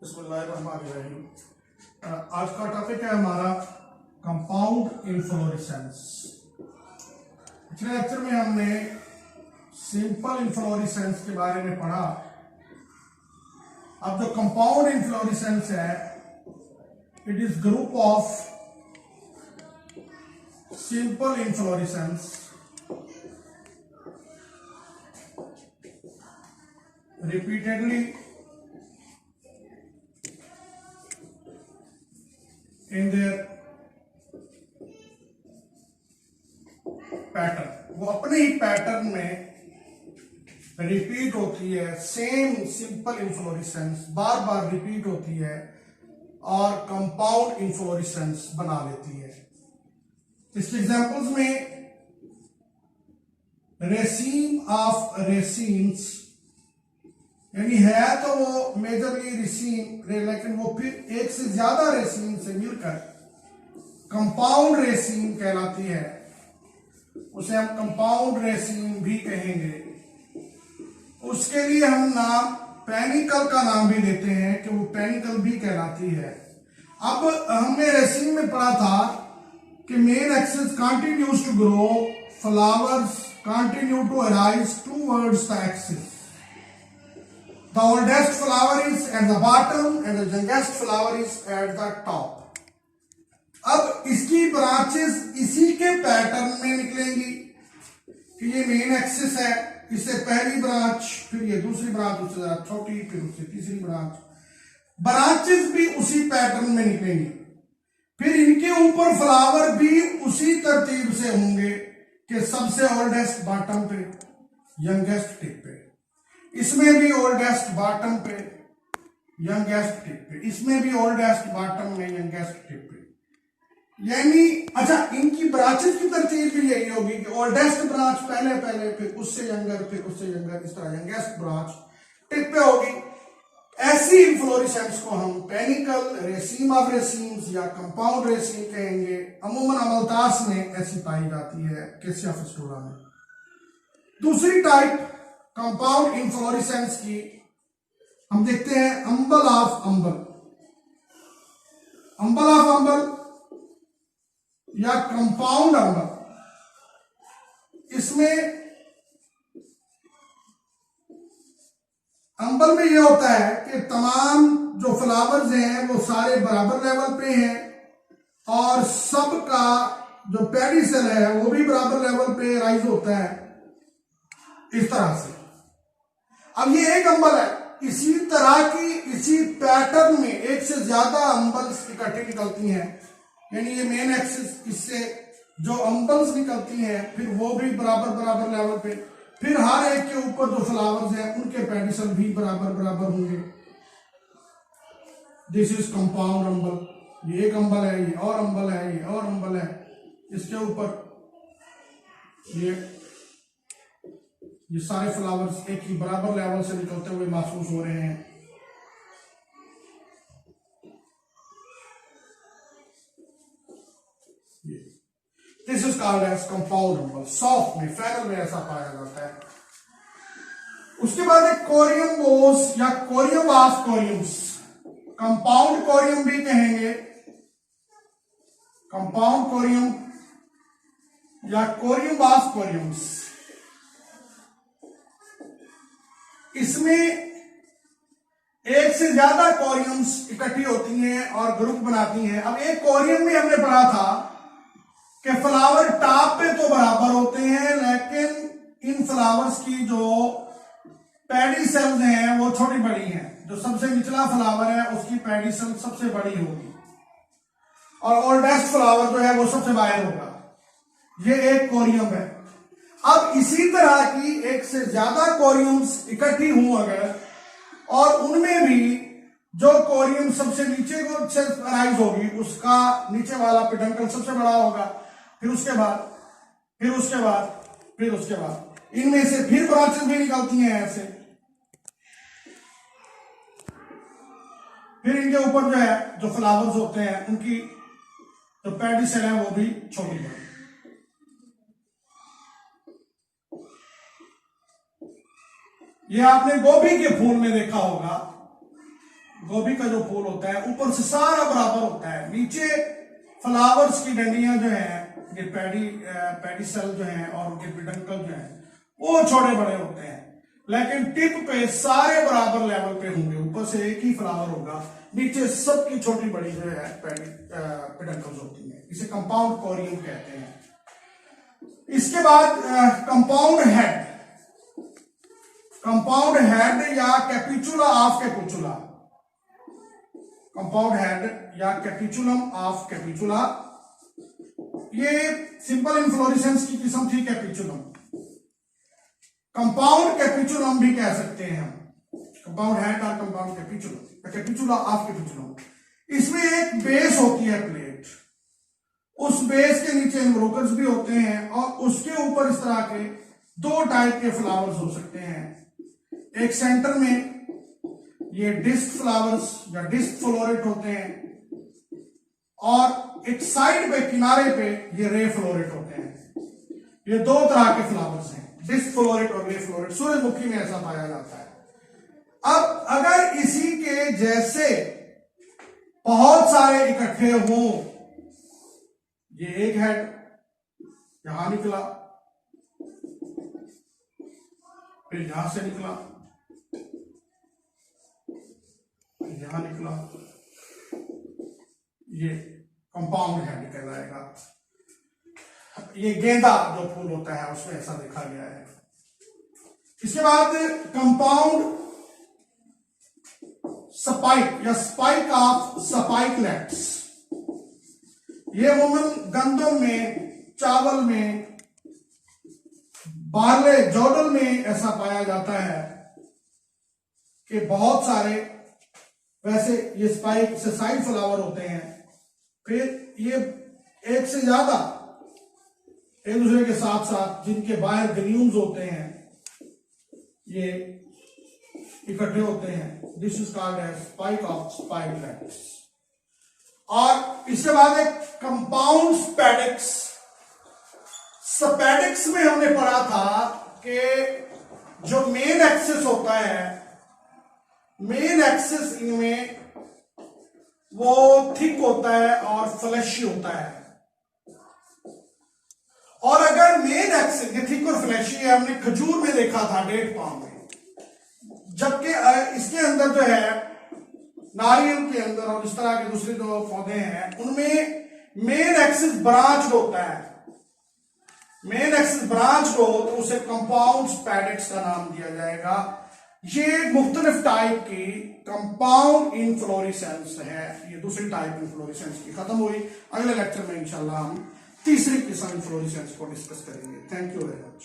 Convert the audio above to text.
बिस्मिल्लाहिर्रहमानिर्रहीम। आज का टॉपिक है हमारा कंपाउंड इन्फ्लोरेसेंस। पिछले लेक्चर में हमने सिंपल इन्फ्लोरेसेंस के बारे में पढ़ा। अब जो कंपाउंड इन्फ्लोरेसेंस है, it is group of simple inflorescence repeatedly in their pattern. वो अपने ही पैटर्न में रिपीट होती है। सेम सिंपल इन्फ्लोरेसेंस बार बार रिपीट होती है और कंपाउंड इन्फ्लोरेसेंस बना लेती है। इसके एग्जांपल्स में रेसीन ऑफ रेसीन्स, यानी है तो वो मेजरली रेसीन, लेकिन वो फिर एक से ज्यादा रेसीन से मिलकर कंपाउंड रेसीन कहलाती है। उसे हम कंपाउंड रेसीन भी कहेंगे। उसके लिए हम नाम पेनिकल का नाम भी देते हैं कि वो पेनिकल भी कहलाती है। अब हमने रेसीन में पढ़ा था कि main axis continues to grow, flowers continue to arise towards the axis. The oldest flower is at the bottom and the youngest flower is at the top. अब इसकी ब्रांचेस इसी के पैटर्न में निकलेंगी कि ये मेन एक्सिस है, इससे पहली ब्रांच, फिर ये दूसरी ब्रांच, उससे ज्यादा छोटी, फिर उससे तीसरी ब्रांच। ब्रांचेस भी उसी पैटर्न में निकलेंगी। फिर इनके ऊपर फ्लावर भी उसी तरतीब से होंगे कि सबसे ओल्डेस्ट बॉटम पे, यंगेस्ट टिप पे। इसमें भी ओल्डेस्ट बॉटम पे, यंगेस्ट टिप पे। इसमें भी ओल्डेस्ट बॉटम में, यंगेस्ट टिप पे। यानी अच्छा, इनकी ब्रांचेस की तरतीब भी यही होगी कि ओल्डेस्ट ब्रांच पहले, फिर उससे यंगर, फिर उससे यंगर, इस तरह यंगेस्ट ब्रांच टिप पे होगी। ऐसी इन्फ्लोरेसेंस को हम पेनिकल, रेसीम ऑफ रेसीन्स या कंपाउंड रेसीन कहेंगे। अमूमन अमलतास में ऐसी पाई जाती है, कैसिया फेस्टुला में। दूसरी टाइप कंपाउंड इन्फ्लोरेसेंस की हम देखते हैं अंबल ऑफ अंबल। अंबल ऑफ अंबल या कंपाउंड अंबल, इसमें अंबल में यह होता है कि तमाम जो फ्लावर्स हैं वो सारे बराबर लेवल पे हैं और सबका जो पेडिसल है वो भी बराबर लेवल पे राइज होता है, इस तरह से। अब ये एक अंबल है, इसी तरह की इसी पैटर्न में एक से ज्यादा अंबल्स इकट्ठी निकलती हैं। यानी ये मेन एक्सिस, इससे जो अंबल्स निकलती हैं फिर वो भी बराबर लेवल पे, फिर हर एक के ऊपर जो फ्लावर्स हैं उनके पेडिसल भी बराबर होंगे। दिस इज कंपाउंड अंबल। ये एक अंबल है, ये और अंबल है, ये और अंबल है। इसके ऊपर ये सारे फ्लावर्स एक ही बराबर लेवल से निकलते हुए महसूस हो रहे हैं। This is called as compound umbel. सॉफ्ट में, फेरल में ऐसा पाया जाता है। उसके बाद एक कोरियम बोस या कोरियम ऑफ कोरियम्स, कंपाउंड कोरियम भी कहेंगे, कंपाउंड कोरियम या कोरियम ऑफ कोरियम्स। इसमें एक से ज्यादा कोरियम्स इकट्ठी होती हैं और ग्रुप बनाती हैं। अब एक कोरियम में हमने पढ़ा था कि फ्लावर टॉप पे तो बराबर होते हैं, लेकिन इन फ्लावर्स की जो पेडिसल्स हैं वो छोटी बड़ी हैं। जो सबसे निचला फ्लावर है उसकी पेडिसल सबसे बड़ी होगी और ओल्डेस्ट फ्लावर जो है वो सबसे बाहर होगा। ये एक कोरियम है। अब इसी तरह की एक से ज्यादा कोरियम्स इकट्ठी हों अगर, और उनमें भी जो कोरियम सबसे नीचे को राइज होगी उसका नीचे वाला पेडंकल सबसे बड़ा होगा। फिर उसके बाद इनमें से फिर ब्रांचेस भी निकलती हैं ऐसे। फिर इनके ऊपर जो है जो फ्लावर्स होते हैं उनकी जो पेडिसल है वो भी छोटी बड़ी। ये आपने गोभी के फूल में देखा होगा गोभी का जो फूल होता है ऊपर से सारा बराबर होता है, नीचे फ्लावर्स की डंडियां जो है, ये पेडिसल जो है और उनके पिडंकल जो है वो छोटे बड़े होते हैं, लेकिन टिप पे सारे बराबर लेवल पे होंगे, ऊपर से एक ही फ्लावर होगा, नीचे सबकी छोटी बड़ी जो है पिडंकल्स होती है। इसे कंपाउंड कोरियम कहते हैं। इसके बाद कंपाउंड हेड, कंपाउंड हेड या कैपिचुला ऑफ कैपिचुला, कंपाउंड हेड या कैपिचुलम ऑफ कैपिचुला, ये सिंपल इन्फ्लोरेसेंस की किस्म थी कैपिचुलम। कंपाउंड कैपिचुलम भी कह सकते हैं हम, कंपाउंड हेड और कंपाउंड कैपिचुलम, कैपिचुला ऑफ कैपिचुलम। इसमें एक बेस होती है प्लेट, उस बेस के नीचे इम्ब्रोकर्स भी होते हैं और उसके ऊपर इस तरह के दो टाइप के फ्लावर्स हो सकते हैं। एक सेंटर में ये डिस्क फ्लावर्स या डिस्क फ्लोरेट होते हैं और एक साइड पे किनारे पे ये रे फ्लोरेट होते हैं। ये दो तरह के फ्लावर्स हैं, डिस्क फ्लोरेट और रे फ्लोरेट। सूरजमुखी में ऐसा पाया जाता है। अब अगर इसी के जैसे बहुत सारे इकट्ठे हों, ये एक हेड यहां निकला, फिर यहां से निकला, यहां निकला, ये कंपाउंड हेड कहलाएगा। ये गेंदा जो फूल होता है उसमें ऐसा देखा गया है। इसके बाद कंपाउंड स्पाइक या स्पाइक ऑफ स्पाइकलेट्स, ये अमूमन गंदम में, चावल में, बार्ले, जौडल में ऐसा पाया जाता है कि बहुत सारे वैसे ये स्पाइक से साइड फ्लावर होते हैं, फिर ये एक से ज्यादा एक दूसरे के साथ साथ जिनके बाहर ग्रेन्यूल्स होते हैं ये इकट्ठे होते हैं। This is called as spike of spikelets. और इसके बाद एक कंपाउंड स्पैडिक्स। स्पैडिक्स में हमने पढ़ा था कि जो मेन एक्सिस होता है, मेन एक्सिस इनमें वो थिक होता है और फ्लैशी होता है। और अगर मेन एक्सिस ये थिक और फ्लैशी है, हमने खजूर में देखा था, डेट पाम में, जबकि इसके अंदर जो है नारियल के अंदर और इस तरह के दूसरे जो पौधे हैं उनमें मेन एक्सिस ब्रांच होता है। मेन एक्सिस ब्रांच हो तो उसे कंपाउंड स्पैडिक्स का नाम दिया जाएगा। ये मुख्तलिफ टाइप की कंपाउंड इन्फ्लोरेसेंस है। ये दूसरी टाइप इन्फ्लोरेसेंस की खत्म हुई। अगले लेक्चर में इंशाल्लाह हम तीसरी किस्म इन्फ्लोरेसेंस को डिस्कस करेंगे। Thank you very much.